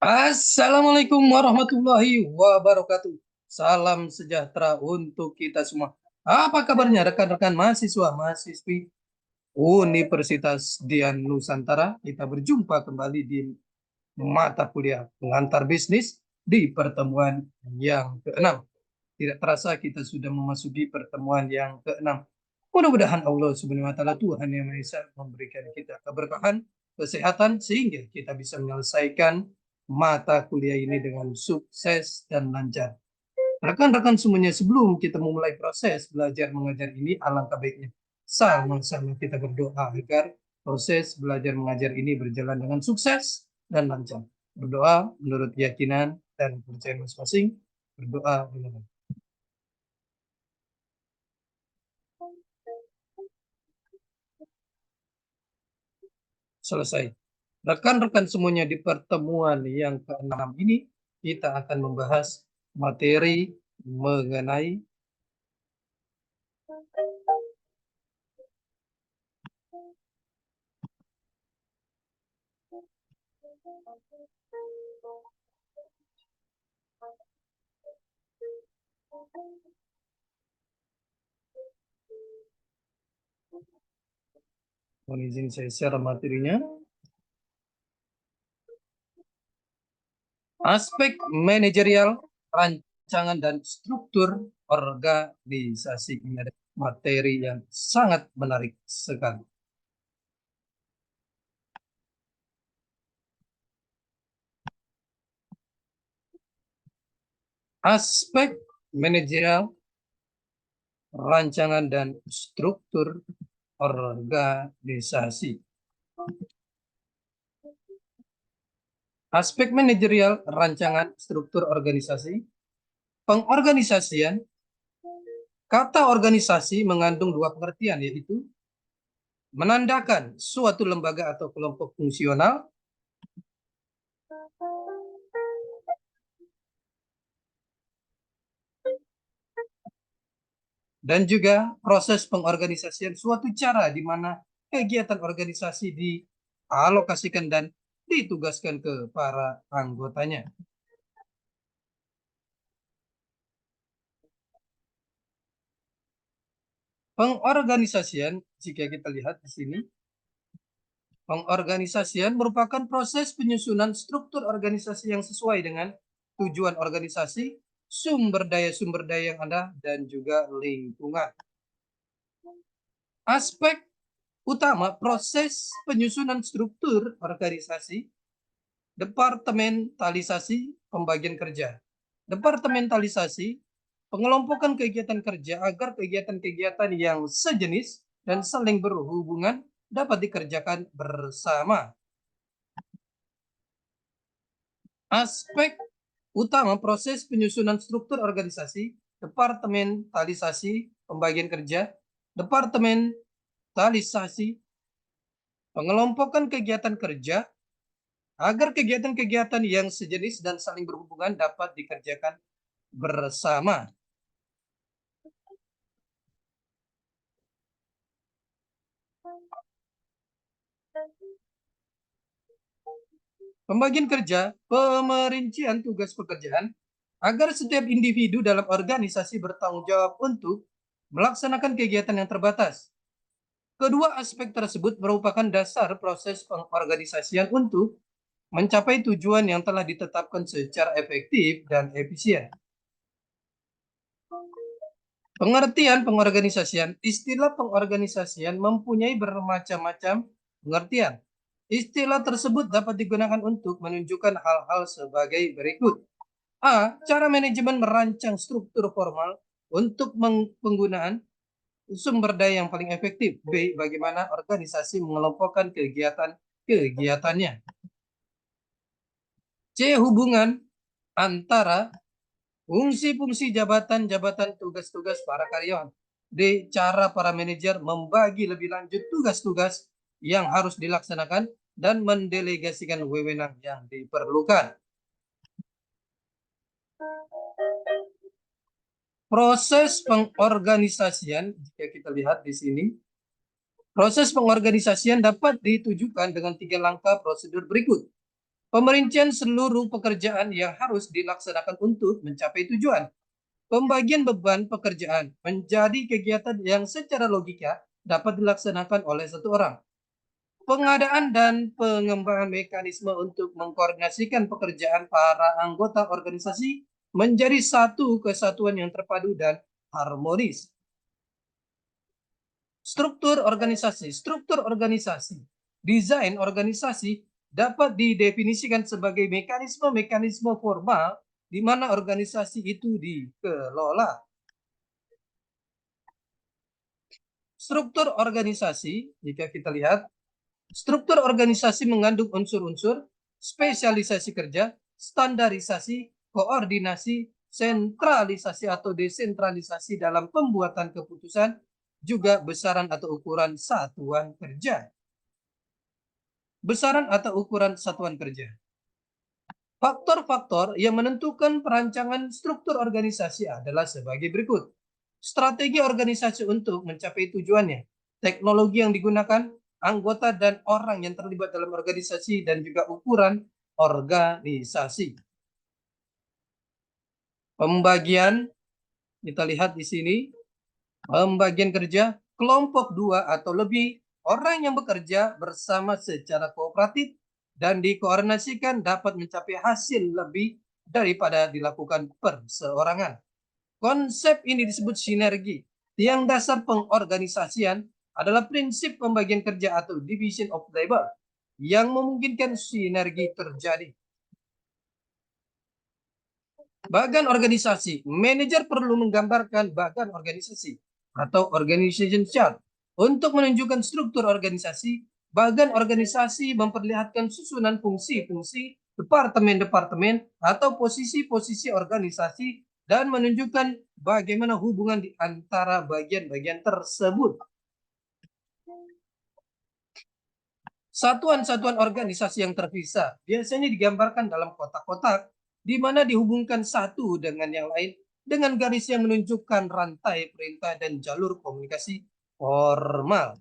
Assalamualaikum warahmatullahi wabarakatuh. Salam sejahtera untuk kita semua. Apa kabarnya rekan-rekan mahasiswa mahasiswi Universitas Dian Nusantara? Kita berjumpa kembali di mata kuliah pengantar bisnis di pertemuan yang keenam. Tidak terasa kita sudah memasuki pertemuan yang keenam. Mudah-mudahan Allah Subhanahu wa taala Tuhan yang Maha Esa memberikan kita keberkahan, kesehatan sehingga kita bisa menyelesaikan mata kuliah ini dengan sukses dan lancar. Rekan-rekan semuanya, sebelum kita memulai proses belajar mengajar ini, alangkah baiknya sama-sama kita berdoa agar proses belajar mengajar ini berjalan dengan sukses dan lancar. Berdoa menurut keyakinan dan kepercayaan masing-masing. Berdoa menurut selesai. Rekan-rekan semuanya, di pertemuan yang keenam ini kita akan membahas materi mengenai mohon izin saya share materinya. Aspek manajerial, rancangan dan struktur organisasi. Ini ada materi yang sangat menarik sekali. Aspek manajerial, rancangan dan struktur organisasi. Aspek manajerial, rancangan, struktur organisasi. Pengorganisasian. Kata organisasi mengandung dua pengertian, yaitu menandakan suatu lembaga atau kelompok fungsional dan juga proses pengorganisasian, suatu cara di mana kegiatan organisasi dialokasikan dan ditugaskan ke para anggotanya. Pengorganisasian, jika kita lihat di sini, pengorganisasian merupakan proses penyusunan struktur organisasi yang sesuai dengan tujuan organisasi, sumber daya yang ada, dan juga lingkungan. Aspek utama proses penyusunan struktur organisasi, departementalisasi pembagian kerja. Departementalisasi, pengelompokan kegiatan kerja agar kegiatan-kegiatan yang sejenis dan saling berhubungan dapat dikerjakan bersama. Aspek utama proses penyusunan struktur organisasi, departementalisasi pembagian kerja, departementalisasi pengelompokan kegiatan kerja agar kegiatan-kegiatan yang sejenis dan saling berhubungan dapat dikerjakan bersama. Pembagian kerja, pemerincian tugas pekerjaan, agar setiap individu dalam organisasi bertanggung jawab untuk melaksanakan kegiatan yang terbatas. Kedua aspek tersebut merupakan dasar proses pengorganisasian untuk mencapai tujuan yang telah ditetapkan secara efektif dan efisien. Pengertian pengorganisasian. Istilah pengorganisasian mempunyai bermacam-macam pengertian. Istilah tersebut dapat digunakan untuk menunjukkan hal-hal sebagai berikut. A. Cara manajemen merancang struktur formal untuk penggunaan sumber daya yang paling efektif. B. Bagaimana organisasi mengelompokkan kegiatannya. C. Hubungan antara fungsi-fungsi jabatan-jabatan tugas-tugas para karyawan. D. Cara para manajer membagi lebih lanjut tugas-tugas yang harus dilaksanakan dan mendelegasikan wewenang yang diperlukan. Proses pengorganisasian, jika kita lihat di sini, proses pengorganisasian dapat ditujukan dengan 3 langkah prosedur berikut. Pemerincian seluruh pekerjaan yang harus dilaksanakan untuk mencapai tujuan. Pembagian beban pekerjaan menjadi kegiatan yang secara logika dapat dilaksanakan oleh satu orang. Pengadaan dan pengembangan mekanisme untuk mengkoordinasikan pekerjaan para anggota organisasi menjadi satu kesatuan yang terpadu dan harmonis. Struktur organisasi. Desain organisasi dapat didefinisikan sebagai mekanisme-mekanisme formal di mana organisasi itu dikelola. Struktur organisasi, jika kita lihat, struktur organisasi mengandung unsur-unsur spesialisasi kerja, standarisasi, koordinasi, sentralisasi atau desentralisasi dalam pembuatan keputusan, juga besaran atau ukuran satuan kerja. Besaran atau ukuran satuan kerja. Faktor-faktor yang menentukan perancangan struktur organisasi adalah sebagai berikut. Strategi organisasi untuk mencapai tujuannya, teknologi yang digunakan, anggota dan orang yang terlibat dalam organisasi, dan juga ukuran organisasi. Pembagian, kita lihat di sini, pembagian kerja, kelompok 2 atau lebih orang yang bekerja bersama secara kooperatif dan dikoordinasikan dapat mencapai hasil lebih daripada dilakukan perseorangan. Konsep ini disebut sinergi. Tiang dasar pengorganisasian adalah prinsip pembagian kerja atau division of labor yang memungkinkan sinergi terjadi. Bagan organisasi. Manajer perlu menggambarkan bagan organisasi atau organization chart untuk menunjukkan struktur organisasi. Bagan organisasi memperlihatkan susunan fungsi-fungsi, departemen-departemen atau posisi-posisi organisasi dan menunjukkan bagaimana hubungan di antara bagian-bagian tersebut. Satuan-satuan organisasi yang terpisah biasanya digambarkan dalam kotak-kotak, di mana dihubungkan satu dengan yang lain dengan garis yang menunjukkan rantai perintah dan jalur komunikasi formal.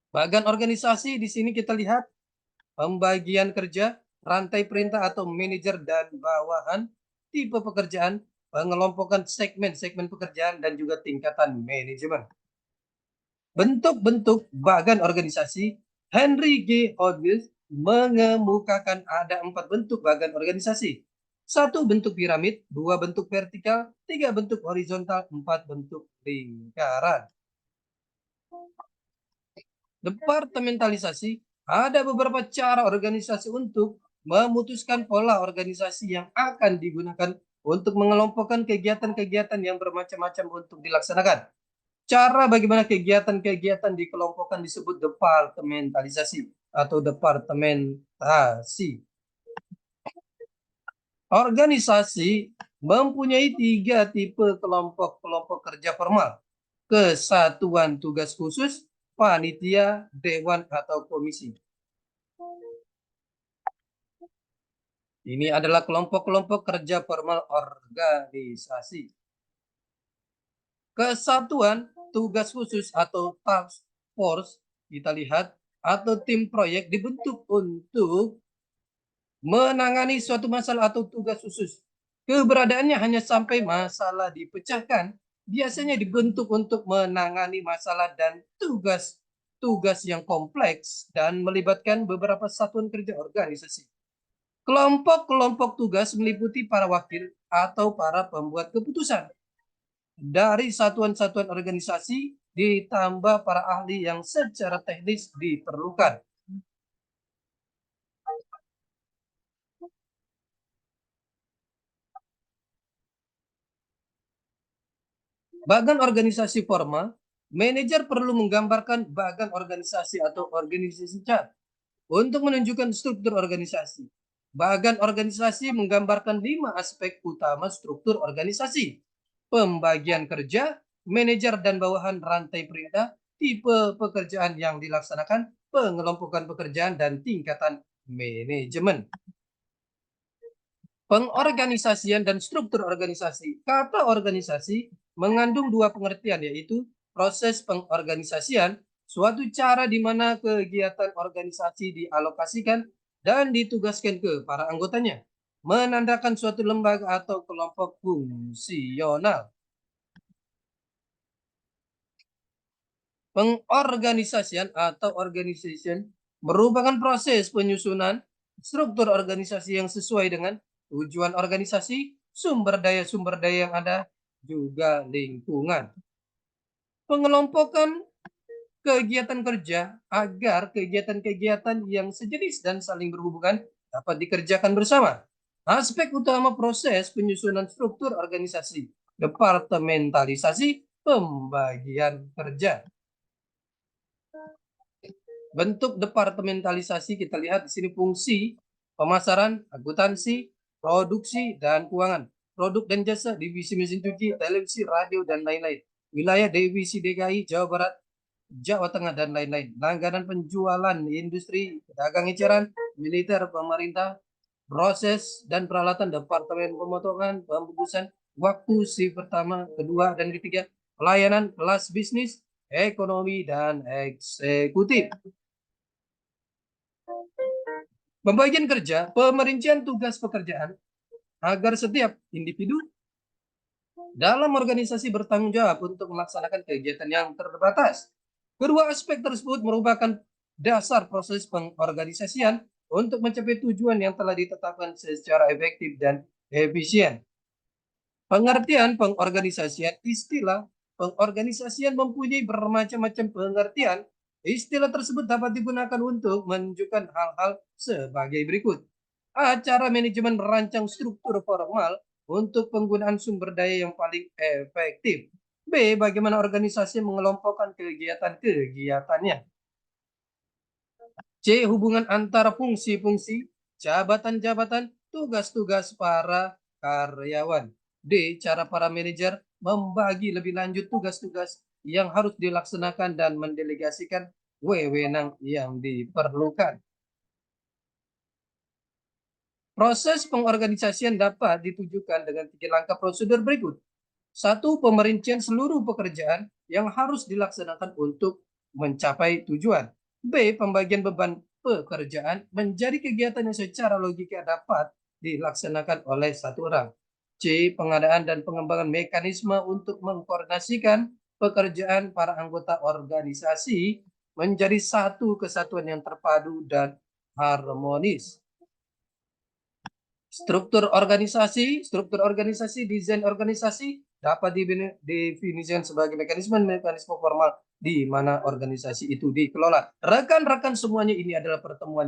Bagan organisasi di sini kita lihat pembagian kerja, rantai perintah atau manajer dan bawahan, tipe pekerjaan, pengelompokan segmen-segmen pekerjaan, dan juga tingkatan manajemen. Bentuk-bentuk bagan organisasi, Henry G. Hodges mengemukakan ada 4 bentuk bagan organisasi. 1 bentuk piramid, 2 bentuk vertikal, 3 bentuk horizontal, 4 bentuk lingkaran. Departementalisasi, ada beberapa cara organisasi untuk memutuskan pola organisasi yang akan digunakan untuk mengelompokkan kegiatan-kegiatan yang bermacam-macam untuk dilaksanakan. Cara bagaimana kegiatan-kegiatan dikelompokkan disebut departementalisasi atau departementasi. Organisasi mempunyai 3 tipe kelompok-kelompok kerja formal. Kesatuan tugas khusus, panitia, dewan, atau komisi. Ini adalah kelompok-kelompok kerja formal organisasi. Kesatuan tugas khusus atau task force, kita lihat, atau tim proyek dibentuk untuk menangani suatu masalah atau tugas khusus. Keberadaannya hanya sampai masalah dipecahkan. Biasanya dibentuk untuk menangani masalah dan tugas yang kompleks dan melibatkan beberapa satuan kerja organisasi. Kelompok-kelompok tugas meliputi para wakil atau para pembuat keputusan. Dari satuan-satuan organisasi ditambah para ahli yang secara teknis diperlukan. Bagan organisasi formal, manajer perlu menggambarkan bagan organisasi atau organisasi chart untuk menunjukkan struktur organisasi. Bagan organisasi menggambarkan 5 aspek utama struktur organisasi. Pembagian kerja, manajer dan bawahan rantai perintah, tipe pekerjaan yang dilaksanakan, pengelompokan pekerjaan, dan tingkatan manajemen. Pengorganisasian dan struktur organisasi. Kata organisasi mengandung dua pengertian, yaitu proses pengorganisasian, suatu cara di mana kegiatan organisasi dialokasikan dan ditugaskan ke para anggotanya, menandakan suatu lembaga atau kelompok fungsional. Pengorganisasian atau organization merupakan proses penyusunan struktur organisasi yang sesuai dengan tujuan organisasi, sumber daya yang ada, juga lingkungan. Pengelompokan kegiatan kerja agar kegiatan-kegiatan yang sejenis dan saling berhubungan dapat dikerjakan bersama. Aspek utama proses penyusunan struktur organisasi, departementalisasi, pembagian kerja. Bentuk departementalisasi kita lihat di sini: fungsi, pemasaran, akuntansi, produksi, dan keuangan. Produk dan jasa, divisi mesin cuci, televisi, radio, dan lain-lain. Wilayah, divisi DKI, Jawa Barat, Jawa Tengah, dan lain-lain. Langganan, penjualan, industri, pedagang eceran, militer, pemerintah, proses dan peralatan, departemen pemotongan, pembungkusan, waktu, shift pertama, kedua, dan ketiga, pelayanan, kelas bisnis, ekonomi, dan eksekutif. Pembagian kerja, pemerincian tugas pekerjaan agar setiap individu dalam organisasi bertanggung jawab untuk melaksanakan kegiatan yang terbatas. Kedua aspek tersebut merupakan dasar proses pengorganisasian untuk mencapai tujuan yang telah ditetapkan secara efektif dan efisien. Pengertian pengorganisasian, istilah pengorganisasian mempunyai bermacam-macam pengertian. Istilah tersebut dapat digunakan untuk menunjukkan hal-hal sebagai berikut. Cara manajemen merancang struktur formal untuk penggunaan sumber daya yang paling efektif. B. Bagaimana organisasi mengelompokkan kegiatan-kegiatannya. C. Hubungan antara fungsi-fungsi, jabatan-jabatan, tugas-tugas para karyawan. D. Cara para manajer membagi lebih lanjut tugas-tugas yang harus dilaksanakan dan mendelegasikan wewenang yang diperlukan. Proses pengorganisasian dapat ditujukan dengan 3 langkah prosedur berikut. 1. Pemerincian seluruh pekerjaan yang harus dilaksanakan untuk mencapai tujuan. B. Pembagian beban pekerjaan menjadi kegiatan yang secara logika dapat dilaksanakan oleh satu orang. C. Pengadaan dan pengembangan mekanisme untuk mengkoordinasikan pekerjaan para anggota organisasi menjadi satu kesatuan yang terpadu dan harmonis. Struktur organisasi, desain organisasi dapat didefinisikan sebagai mekanisme formal di mana organisasi itu dikelola. Rekan-rekan semuanya, ini adalah pertemuan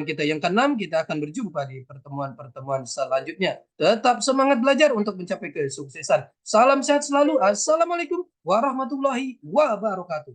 kita yang ke-6. Kita akan berjumpa di pertemuan-pertemuan selanjutnya. Tetap semangat belajar untuk mencapai kesuksesan. Salam sehat selalu. Assalamualaikum warahmatullahi wabarakatuh.